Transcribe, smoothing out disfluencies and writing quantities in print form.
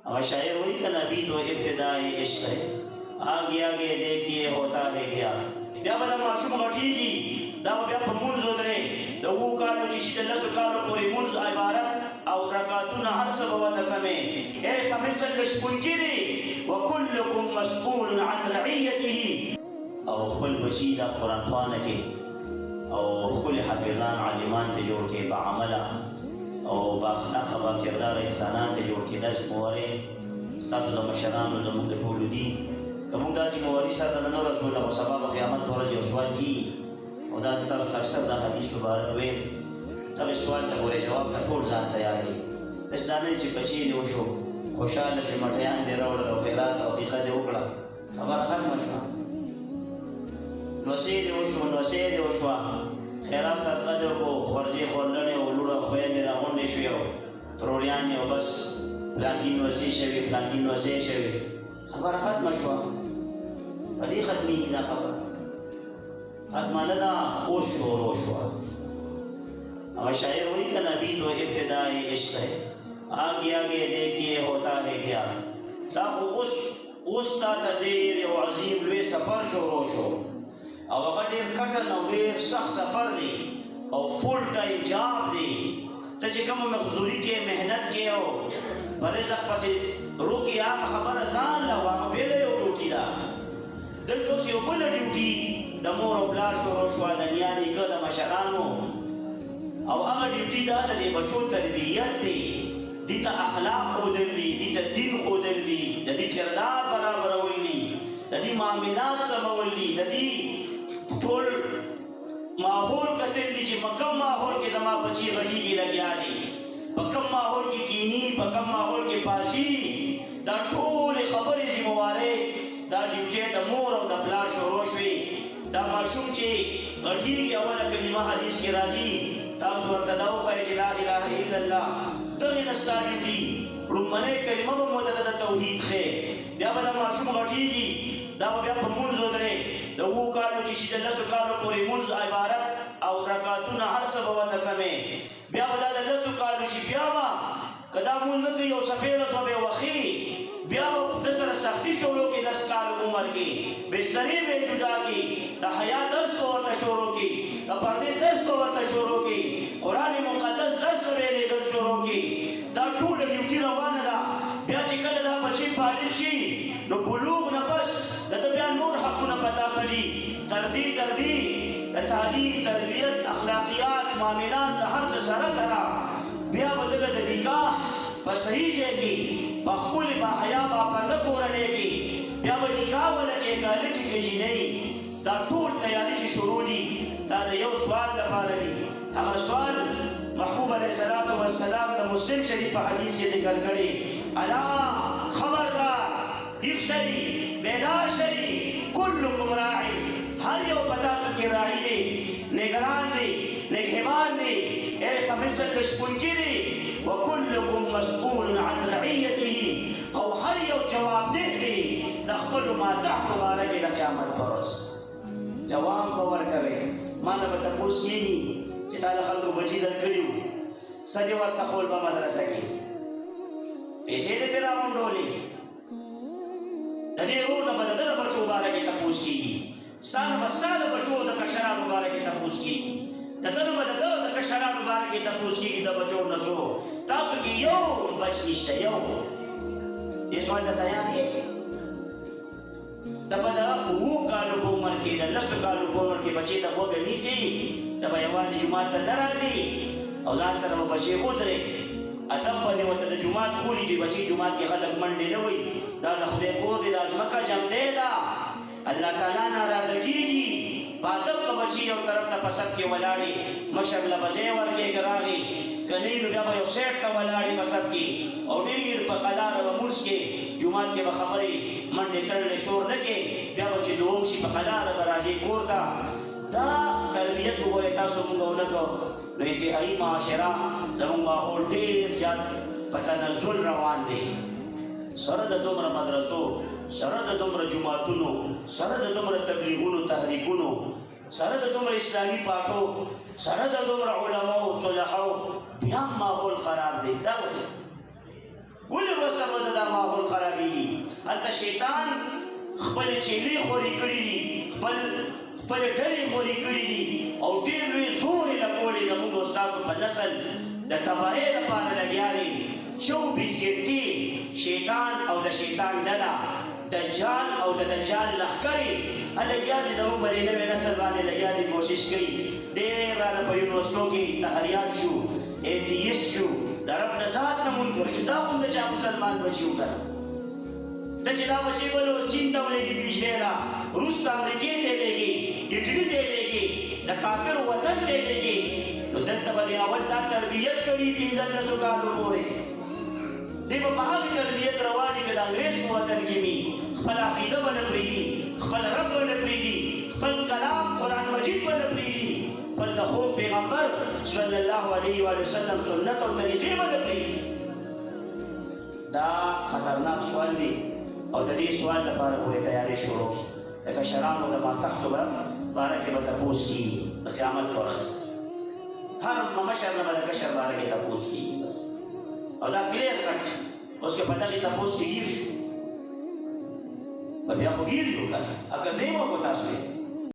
और शायर वही का नबी तो इब्तिदाई इश्क है, आगे आगे देखिए होता है क्या। बया बदा माशूम गठीगी दा बया पमुंज उतरे द वो कालो चिश दल्ला सुकालो पूरी मुंज इबारत और रकातुन हर सब व तसमे ए पमिसल लशकुनगिरी व कुल्लुकुम मस्ऊल अन रइयतिही। और कुल बशीदा कुरान खान के और कुल हाफिजान आलिमान ते जोड़ के बामला और बाखलाक बा किरदार इंसानान ते जोड़ के दस मोरे स्ताफ द मशरान द मुंग टोलू दी कमुंग दाजी मोरी सा द नूर रसूल और सबब क़यामत पर जो सवाल की और दाजी तरफ अक्सर द हदीस मुबारक वे तब सवाल का और जवाब का ठोड़ जान तैयार है इस दाने ची बची ने शो खुशाल से मठयान दे रोड और खैरात और हकीकत उकड़ा खबर हर मशवा नसीद वशवा खैरा सदका जो को वर्जी खोलने और लुड़ा खोए मेरा होने शियो त्रोरियान ने बस प्लाटिन वसी शवी खबर खत मशवा अली खत्मी ना खबर खत्म लदा ओशवा। और शायर वही का नबी तो इब्तिदाई इश्क है, आगे आगे देखिए होता है क्या। तब उस तादेर और अजीम वे सफर शोरोशो और अगर कटन और ढेर सख्त सफर दी और फुल टाइम जॉब दी तो चिकम मजदूरी के मेहनत के हो भले सख्त पसे रोकी आप खबर जान लवा बेले हो ड्यूटी दा दिल तो सी बोल ड्यूटी दमोर और ब्लाश और शवा दुनिया ने कद मशरानो और अगर ड्यूटी दा दे बच्चों तरबियत दी दीता अखलाक खोदली दीता दिन खोदली ददी किरदार बराबर होली ददी मामलात समवली ददी टोल माहौल कतल लीजिए मकम माहौल के जमा बची गटी की लगिया दी पकम माहौल की कीनी पकम माहौल के पासी दा टोल खबर जिम्मेवारे दा ड्यूटी द मोर और द प्लान शोरोशवी दा माशूम चे गटी के अवल कलिमा हदीस के राजी तासु वर्तदाओ का ला इलाहा इल्लल्लाह तने नस्ता ड्यूटी रुमने कलिमा मुदद तौहीद खे या बदा माशूम गटी जी दा बया पमुंज उतरे द वो कालो चिश दल्ला सुकालो पूरी मुंज इबारत और रकातुन हर सब व तसमे बया बदा दल्ला सुकालो शिबियावा कदा मुन न यो सफेद तो बे वखी बया दसर सख्ती शोरो के 10 साल उम्र की बिस्तरी में जुदा की द हयात 10 को तशोरो की द पर्दे 10 को तशोरो की कुरान मुकद्दस 10 वेले दल शोरो की द टूल ड्यूटी रवाना दा बया चिकल दा बची पालिशी नो बुलूग न बस द बया नूर हक न पता कली तरदी तालीम तरबियत अखलाकियात मामलात हर सरा सरा बया बदल द निकाह पर सही जैकी बखुल बाहया बापा न कोरने की बया व निकाह वाला के गाले की जी नहीं दा टूल तैयारी की शुरू दी दा यो सवाल लफारली हम सवाल महबूब अलैहिस्सलातु वस्सलाम द मुस्लिम शरीफ हदीस के जिक्र करे अला खबरदार दिखशरी बेदाशरी कुल्लुकुम राई हर यो बता सके राई ने निगरान ने निगहबान ने ए कमिशन कशकुनगिरी व कुल्लुकुम मस्ऊल अन रइयतिही और हर यो जवाब दे दे दखल मा तहत वारे के क़यामत परस जवाब कवर करे माने बता पूछ यही चिताला खल्को बची दर करियो सजे वक्त खोल बा मदरसा की पैसे दे तेरा मंडोली तदे रो न बदल बच्चों बारे के तपूस की सान मस्ताद बच्चों द कशरा मुबारक के तपूस की तदन बदल द कशरा मुबारक के तपूस की द बच्चों न सो तब की यो बच निश्चय यो ये सवाल तैयार है तब द वो कालो बोमर के द लस कालो बोमर के बच्चे द वो बेनी से तब यवाज जुमात द नाराजी और जान सर वो बच्चे उतरे अदब बने वत द जुमात खोली जी बच्चे जुमात के खलक मंडे न हुई दा खुदे को दे दास मक्का जम दे दा अल्लाह ताला नाराजगी की बादब का बची और तरफ का पसक के वलाड़ी मशगला बजे वर के करागी कनील जब यो सेट का वलाड़ी पसक की और डीर पकलार व मुर्स के जुमात के बखबरी मंडे करले शोर लगे या बची दोंशी पकलार बराजी कोरता दा तरबियत को बोले तासु मुंगो को लेके आई माशरा जमुंगा होल ढेर जात पता नजुल रवान दे सरद दोमर मदरसो सरद दोमर जुमातुनो सरद दोमर तबलीगुनो तहरीकुनो सरद दोमर इस्लामी पाठो सरद दोमर उलमाओ सुलहाओ बिया माहौल खराब देखता बोले वस्ता बजदा شیطان خپل چیلې خوري کړي دي، خپل ډلې خوري کړي دي او ډېر لوی زور یې لګولی زموږ او ستاسو په نسل د تباهۍ لپاره لګیا دی. 24 ګنټې شیطان او د شیطان ډله، دجال او د دجال لښکرې لګیا دي زموږ په دې نوي نسل باندې لګیا دي، کوشش کوي. ډېر رانه په یونیورسټو کې تحریات شو، ایتیست شو، د رب د ذات نه منکر شو. دا خو د چا مسلمان بچي وکړه ته چې دا بچي به اوس چین ته ولېږي، بیجې نه روس ته امریکې ته لېږي، اټلي ته لېږي، د کافر وطن ته لېږي. نو دلته به دې اول دا تربیت کړي 15 کالو پورې. دی به په هغې تربیت روان وي که د انګریز په وطن کې وي. خپل عقیده به نه پرېږدي، خپل رب به نه پرېږدي، خپل کلام قرآن مجید به نه پرېږدي، خپل د خوب پیغمبر صلی الله علیه وسلم سنت او طریقې به نه پرېږدي. دا خطرناک سوال دی او د دې سوال لپاره به تیاری شروع کړي. د کشرانو د ماتحتو باره کې به تپوس کېږي د قیامت په ورځ. هر مشر نه به د کشر باره کې تپوس کېږي بس. او دا کلیر کټ اوس که په دغې تپوس کې ګیر شو، بیا خو ګیر یو که که زه یم او که تاسو یې